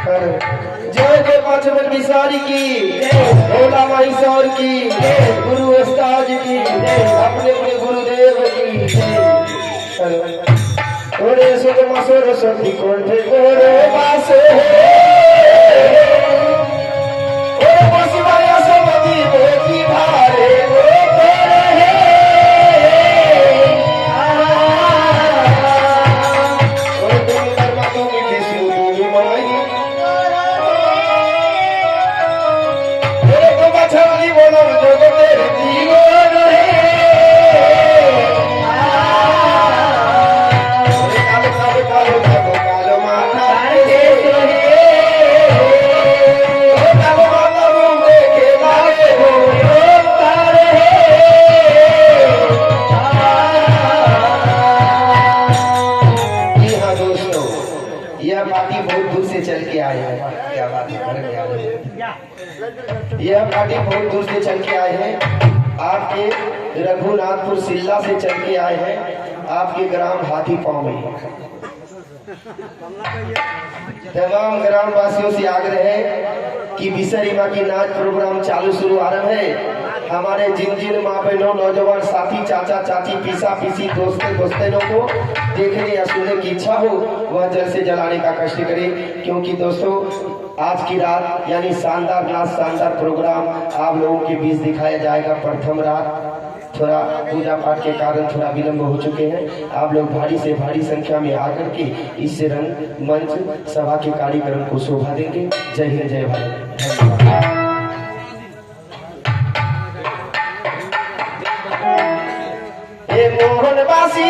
कर जय जय पांचवें विसारी की, भोला महेश्वर की, गुरु उस्ताद की, अपने अपने गुरुदेव की। ओरे सुगमा सरस्वती कंठे ओरे वासे ओरे बसवाया समति मोती भारे ओ करे ओरे तुम कर्मा तुम किसी तुम मई ओरे को बछड़ी बोलो जो तेरे जीवन है यह पार्टी बहुत दूर से चल के आए हैं। क्या बात है, यह पार्टी बहुत दूर से चल के आए हैं। आपके रघुनाथपुर सिल्ला से चल के आए हैं, आपके ग्राम हाथी पांव में। तमाम ग्राम वासियों से आग्रह है कि विसरी माँ की नाच प्रोग्राम चालू शुरू आरंभ है। हमारे जिन जिन माँ बहनों नौजवान साथी चाचा चाची पीसा पीसी दोस्ते दोस्तों को देखने या सुनने की इच्छा हो वह जल्द से जलाने का कष्ट करें, क्योंकि दोस्तों आज की रात यानी शानदार नाच शानदार प्रोग्राम आप लोगों के बीच दिखाया जाएगा। प्रथम रात थोड़ा पूजा पाठ के कारण थोड़ा विलंब हो चुके हैं। आप लोग भारी से भारी संख्या में आकर के इस रंग मंच सभा के कार्यक्रम को शोभा देंगे। जय हिंद जय भारत। धन्यवाद। मोहनवासी